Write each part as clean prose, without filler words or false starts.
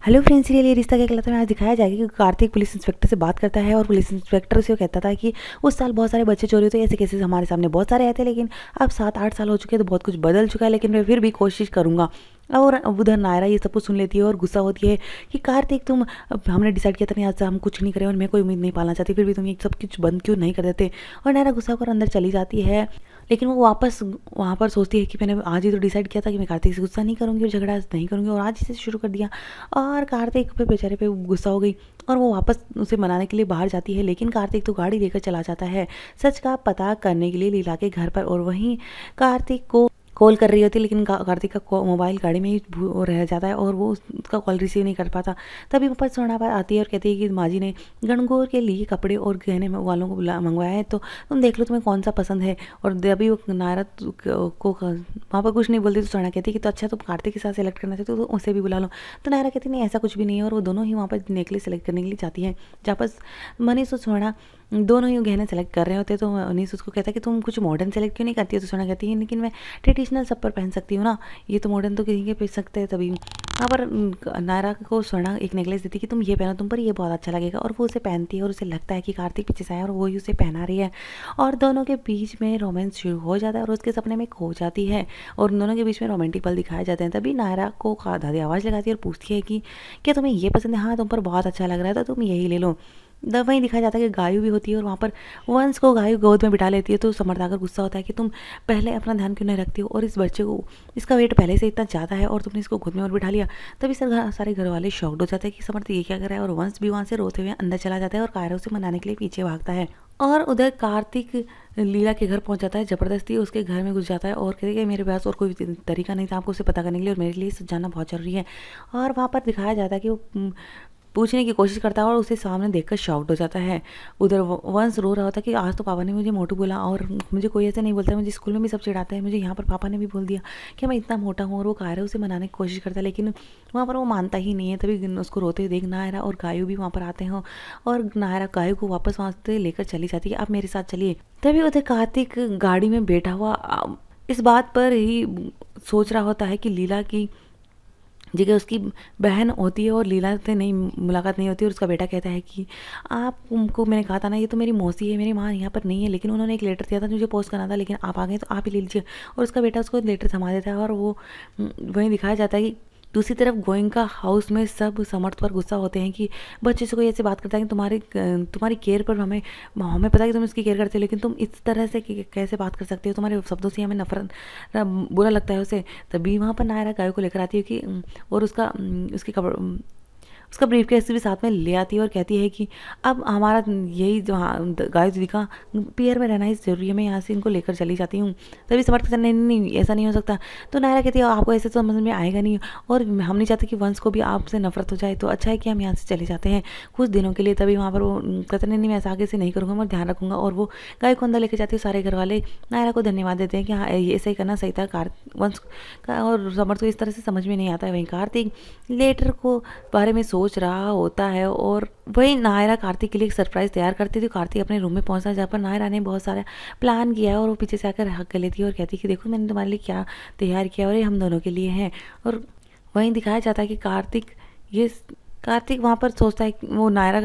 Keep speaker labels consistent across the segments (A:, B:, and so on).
A: Hello friends, serial ये रिश्ता क्या कहलाता है में आज दिखाया जाएगा कि कार्तिक पुलिस इंस्पेक्टर से बात करता है और पुलिस इंस्पेक्टर से वो कहता था कि उस साल बहुत सारे बच्चे चोरी होते ऐसे केसेस हमारे सामने बहुत सारे आए थे, लेकिन अब 7-8 साल हो चुके हैं तो बहुत कुछ बदल चुका है, लेकिन मैं फिर भी कोशिश करूंगा। और उधर नायरा ये सब कुछ सुन लेती है और गुस्सा होती है कि कार्तिक तुम हमने डिसाइड किया था नहीं आज से हम कुछ नहीं करें और मैं कोई उम्मीद नहीं पालना चाहती, फिर भी तुम ये सब कुछ बंद क्यों नहीं कर देते। और नायरा गुस्सा होकर अंदर चली जाती है, लेकिन वो वापस वहाँ पर सोचती है कि मैंने आज ही तो डिसाइड किया था कि मैं कार्तिक से गुस्सा नहीं करूँगी और झगड़ा नहीं करूँगी, और आज ही से शुरू कर दिया। और कार्तिक पे बेचारे पे गुस्सा हो गई और वो वापस उसे मनाने के लिए बाहर जाती है, लेकिन कार्तिक तो गाड़ी लेकर चला जाता है सच का पता करने के लिए लीला के घर पर। और वहीं कार्तिक को कॉल कर रही होती है, लेकिन कार्तिक का मोबाइल गाड़ी में ही रह जाता है और वो उसका कॉल रिसीव नहीं कर पाता। तभी ऊपर स्वर्णा पर आती है और कहती है कि माँ जी ने गणगौर के लिए कपड़े और गहने वालों को मंगवाया है, तो तुम देख लो तुम्हें कौन सा पसंद है। और अभी वो नायरा को वहाँ पर कुछ नहीं बोलती तो स्वर्णा कहती है कि तो अच्छा तुम कार्तिक के साथ सेलेक्ट करना चाहते हो तो उसे भी बुला लो। तो नायरा कहती नहीं ऐसा कुछ भी नहीं है, और वो दोनों ही वहाँ पर नेकलेस सेलेक्ट करने के लिए जाती है, जहाँ पर मनीष और स्वर्णा दोनों ही गहने सेलेक्ट कर रहे होते। तो मनीष उसको कहता है कि तुम कुछ मॉडर्न सेलेक्ट क्यों नहीं करती हो। तो स्वर्णा कहती है लेकिन मैं ट्रेडिशनल सब पर पहन सकती हूँ ना, ये तो मॉडर्न तो किसी के पहन सकते हैं। तभी वहाँ पर नायरा को स्वर्णा एक नेकलेस देती है कि तुम ये पहनो, तुम पर ये बहुत अच्छा लगेगा। और वो उसे पहनती है और उसे लगता है कि कार्तिक पीछे से आया और वो ही उसे पहना रही है, और दोनों के बीच में रोमांस शुरू हो जाता है और उसके सपने में खो जाती है और दोनों के बीच में रोमांटिक पल दिखाए जाते हैं। तभी नायरा को दादी आवाज़ लगाती है और पूछती है कि क्या तुम्हें ये पसंद है। हाँ तुम पर बहुत अच्छा लग रहा है तो तुम यही ले लो। तब वहीं दिखाया जाता है कि गायु भी होती है और वहाँ पर वंश को गायु गोद में बिठा लेती है। तो समर्थ आकर गुस्सा होता है कि तुम पहले अपना ध्यान क्यों नहीं रखती हो, और इस बच्चे को इसका वेट पहले से इतना ज़्यादा है और तुमने इसको गोद में और बिठा लिया। तभी सारे घर वाले शॉक्ड हो जाते हैं कि समर्थ ये क्या कर रहा है, और वंश भी वहाँ से रोते हुए अंदर चला जाता है और कायरा उसे मनाने के लिए पीछे भागता है। और उधर कार्तिक लीला के घर पहुंच जाता है, ज़बरदस्ती उसके घर में घुस जाता है और कहते हैं कि मेरे पास और कोई तरीका नहीं था आपको उसे पता करने के लिए और मेरे लिए सच जानना बहुत ज़रूरी है। और वहाँ पर दिखाया जाता है कि वो पूछने की कोशिश करता है और उसे सामने देखकर शॉक्ड हो जाता है। उधर वंश रो रहा होता है कि आज तो पापा ने मुझे मोटू बोला और मुझे कोई ऐसे नहीं बोलता है, मुझे स्कूल में भी सब चिढ़ाते हैं, मुझे यहाँ पर पापा ने भी बोल दिया कि मैं इतना मोटा हूँ। और वो कायरा उसे मनाने की कोशिश करता है, लेकिन वहाँ पर वो मानता ही नहीं है। तभी उसको रोते हुए देख नायरा और गायु भी वहाँ पर आते हैं और नायरा गायु को वापस वहाँ से लेकर चली जाती है, आप मेरे साथ चलिए। तभी उधर कार्तिक गाड़ी में बैठा हुआ इस बात पर ही सोच रहा होता है कि लीला की जगह उसकी बहन होती है और लीला से नहीं मुलाकात नहीं होती, और उसका बेटा कहता है कि आपको मैंने कहा था ना ये तो मेरी मौसी है, मेरी माँ यहाँ पर नहीं है, लेकिन उन्होंने एक लेटर दिया था मुझे पोस्ट करना था, लेकिन आप आ गए तो आप ही ले लीजिए। और उसका बेटा उसको लेटर थमा देता है और वो वहीं दिखाया जाता है कि दूसरी तरफ गोइंका हाउस में सब समर्थ पर गुस्सा होते हैं कि बच्चे से कोई ऐसे बात करता है कि तुम्हारी केयर पर हमें हमें पता है कि तुम इसकी केयर करते हो, लेकिन तुम इस तरह से कैसे बात कर सकते हो, तुम्हारे शब्दों से हमें नफरत बुरा लगता है उसे। तभी वहाँ पर नायरा गाय को लेकर आती है कि और उसका ब्रीफकेस भी साथ में ले आती है और कहती है कि अब हमारा यही गाय दीदी का पियर में रहना ही ज़रूरी है, मैं यहाँ से इनको लेकर चली जाती हूँ। तभी समर्थ कहता नहीं नहीं ऐसा नहीं हो सकता। तो नायरा कहती है आपको ऐसे तो समझ में आएगा नहीं, और हम नहीं चाहते कि वंश को भी आपसे नफरत हो जाए, तो अच्छा है कि हम यहाँ से चले जाते हैं कुछ दिनों के लिए। तभी वहाँ पर वो कहते नहीं मैं ऐसा आगे से नहीं करूँगा, मैं ध्यान रखूँगा। और वो गाय को अंदर लेकर जाती है। सारे घर वाले नायरा को धन्यवाद देते हैं कि हाँ ये ऐसा ही करना सही था वंश का, और समर्थ को इस तरह से समझ में नहीं आता है। वहीं कार्तिक लेटर को बारे में सोच रहा होता है और वही नायरा कार्तिक के लिए एक सरप्राइज तैयार करती थी। कार्तिक अपने रूम में पहुंचता है जहाँ पर नायरा ने बहुत सारा प्लान किया है, और वो पीछे से आकर हक कर लेती है और कहती है कि देखो मैंने तुम्हारे लिए क्या तैयार किया और ये हम दोनों के लिए है। और वहीं दिखाया जाता है कि कार्तिक वहाँ पर सोचता है कि वो नायरा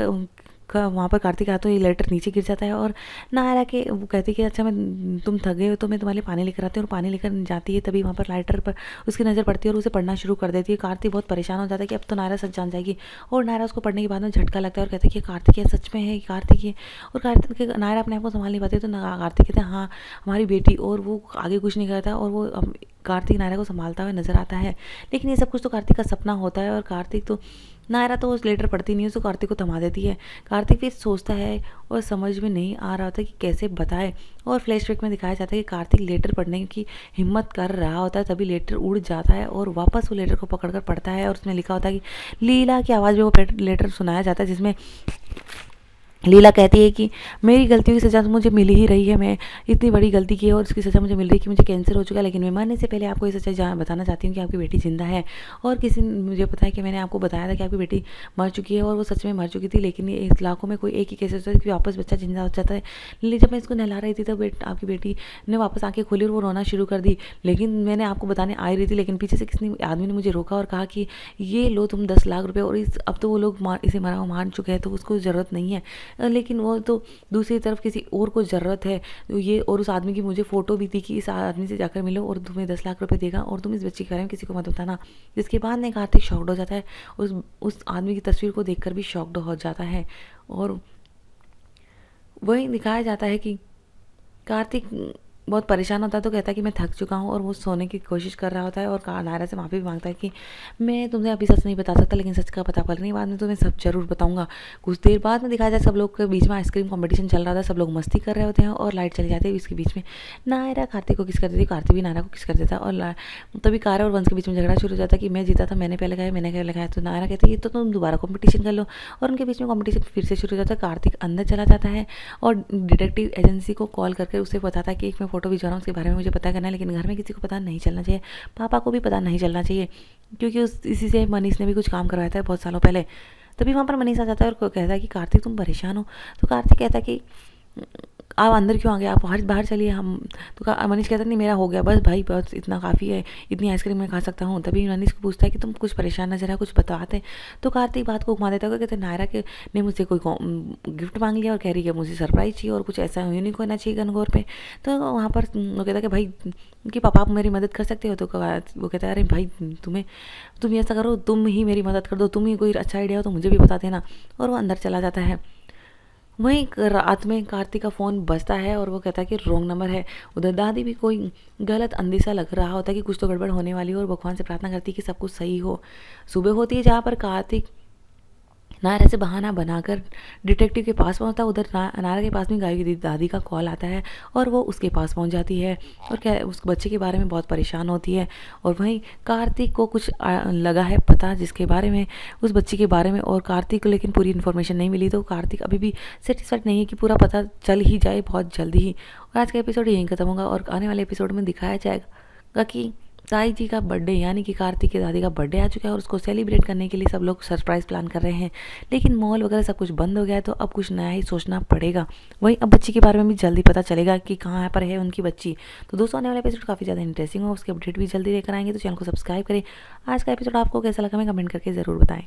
A: का वहाँ पर कार्तिक आता तो ये लेटर नीचे गिर जाता है, और नायरा के वो कहती है कि अच्छा मैं तुम थक गए हो तो मैं तुम्हारे लिए पानी लेकर आती हूँ, और पानी लेकर जाती है। तभी वहाँ पर लाइटर पर उसकी नज़र पड़ती है और उसे पढ़ना शुरू कर देती है। कार्तिक बहुत परेशान हो जाता है कि अब तो नायरा सच जान जाएगी, और नायरा उसको पढ़ने के बाद में झटका लगता है और कहते हैं कि कार्तिक ये सच में है, कार्तिक ये। और कार्तिक नायरा अपने आप को संभाल नहीं पाती, तो कार्तिक कहते हैं हाँ हमारी बेटी, और वो आगे कुछ नहीं करता और वो कार्तिक नायरा को संभालता हुआ नजर आता है। लेकिन ये सब कुछ तो कार्तिक का सपना होता है, और कार्तिक तो नायरा तो उस लेटर पढ़ती नहीं है, उसको कार्तिक को थमा देती है। कार्तिक फिर सोचता है और समझ में नहीं आ रहा होता कि कैसे बताए, और फ्लैशबैक में दिखाया जाता है कि कार्तिक लेटर पढ़ने की हिम्मत कर रहा होता है। तभी लेटर उड़ जाता है और वापस वो लेटर को पकड़कर पढ़ता है, और उसमें लिखा होता है कि लीला की आवाज़ में वो लेटर सुनाया जाता है, जिसमें लीला कहती है कि मेरी गलतियों की सज़ा तो मुझे मिल ही रही है, मैं इतनी बड़ी गलती की है और उसकी सज़ा मुझे मिल रही है कि मुझे कैंसर हो चुका है, लेकिन मैं मरने से पहले आपको ये सच्चाई बताना चाहती हूँ कि आपकी बेटी ज़िंदा है। और किसी ने मुझे पता है कि मैंने आपको बताया था कि आपकी बेटी मर चुकी है और वो सच में मर चुकी थी, लेकिन ये इस लाखों में कोई एक ही केस होता है कि वापस बच्चा जिंदा हो जाता है। लेकिन जब मैं इसको नहला रही थी तब आपकी बेटी ने वापस आंखें खोली और वो रोना शुरू कर दी। लेकिन मैंने आपको बताने आ रही थी, लेकिन पीछे से किसी आदमी ने मुझे रोका और कहा कि ये लो तुम 10 लाख रुपए, और अब तो वो लोग इसे मरा मान चुके हैं तो उसको ज़रूरत नहीं है, लेकिन वो तो दूसरी तरफ किसी और को ज़रूरत है। तो ये, और उस आदमी की मुझे फ़ोटो भी थी कि इस आदमी से जाकर मिलो और तुम्हें 10 लाख रुपए देगा और तुम इस बच्चे के बारे में किसी को मत बताना। जिसके बाद ने कार्तिक शॉक्ड हो जाता है, उस आदमी की तस्वीर को देखकर भी शॉक्ड हो जाता है। और वही दिखाया जाता है कि कार्तिक बहुत परेशान होता है, तो कहता है कि मैं थक चुका हूँ, और वो सोने की कोशिश कर रहा होता है और नायरा से माफ़ी भी मांगता है कि मैं तुमसे अभी सच नहीं बता सकता, लेकिन सच का पता करने के बाद में तुम्हें सब जरूर बताऊंगा। कुछ देर बाद में दिखाया जाए सब लोग के बीच में आइसक्रीम कंपटीशन चल रहा था, सब लोग मस्ती कर रहे होते हैं और लाइट चली जाती है। इसके बीच में नायरा कार्तिक को किस कर देती है, कार्तिक भी नायरा को किस कर देता है, और तभी कारा और वंश के बीच में झगड़ा शुरू हो जाता है कि मैं जीता था, मैंने पहले लगाया, मैंने पहले लगाया। तो नायरा कहती है तो तुम दोबारा कॉम्पिटिशन कर लो, और उनके बीच में कॉम्पिटिशन फिर से शुरू हो जाता है। कार्तिक अंदर चला जाता है और डिटेक्टिव एजेंसी को कॉल करके उससे बताता है कि एक मैं फ़ोटो भिजवा रहा हूँ, उसके बारे में मुझे पता करना है, लेकिन घर में किसी को पता नहीं चलना चाहिए, पापा को भी पता नहीं चलना चाहिए, क्योंकि इसी से मनीष ने भी कुछ काम करवाया था बहुत सालों पहले। तभी वहाँ पर मनीष आ जाता है और कहता है कि कार्तिक तुम परेशान हो। तो कार्तिक कहता है कि आप अंदर क्यों आ गए, आप बाहर बाहर चलिए। हम तो मनीष कहता नहीं मेरा हो गया बस भाई, बस इतना काफ़ी है, इतनी आइसक्रीम मैं खा सकता हूँ। तभी मनीष को पूछता है कि तुम कुछ परेशान नजर है, कुछ बताते। तो कार्तिक बात को घुमा देता है, कहते नायरा के ने मुझसे कोई गिफ्ट मांग लिया और कह रही है मुझे सरप्राइज चाहिए और कुछ ऐसा यूनिक होना चाहिए गनगौर पे। तो वहाँ पर वो कहता है कि भाई कि पापा आप मेरी मदद कर सकते हो। तो वो कहता है अरे भाई तुम ऐसा करो, तुम ही मेरी मदद कर दो, तुम ही कोई अच्छा आइडिया हो तो मुझे भी बता देना। और वो अंदर चला जाता है। वहीं रात में कार्तिक का फ़ोन बजता है और वो कहता है कि रॉन्ग नंबर है। उधर दादी भी कोई गलत अंदेशा लग रहा होता है कि कुछ तो गड़बड़ होने वाली हो, और भगवान से प्रार्थना करती है कि सब कुछ सही हो। सुबह होती है जहाँ पर कार्तिक नायरा से बहाना बनाकर डिटेक्टिव के पास पहुंचता है। उधर नायरा के पास में गाय की दादी का कॉल आता है और वो उसके पास पहुंच जाती है और उस बच्चे के बारे में बहुत परेशान होती है। और वहीं कार्तिक को कुछ लगा है पता जिसके बारे में, उस बच्चे के बारे में, और कार्तिक को लेकिन पूरी इन्फॉर्मेशन नहीं मिली। तो कार्तिक अभी भी सेटिस्फाइड नहीं है कि पूरा पता चल ही जाए बहुत जल्दी ही। और आज का एपिसोड यहीं खत्म होगा और आने वाले एपिसोड में दिखाया जाएगा कि ताई जी का बर्थडे, यानी कि कार्तिक की दादी का बर्थडे आ चुका है और उसको सेलिब्रेट करने के लिए सब लोग सरप्राइज़ प्लान कर रहे हैं। लेकिन मॉल वगैरह सब कुछ बंद हो गया है, तो अब कुछ नया ही सोचना पड़ेगा। वहीं अब बच्ची के बारे में भी जल्दी पता चलेगा कि कहाँ पर है उनकी बच्ची। तो दोस्तों आने वाला एपिसोड काफ़ी ज़्यादा इंटरेस्टिंग हो, उसके अपडेट भी जल्दी लेकर आएंगे, तो चैनल को सब्सक्राइब करें। आज का एपिसोड आपको कैसा लगा हमें कमेंट करके ज़रूर बताएं।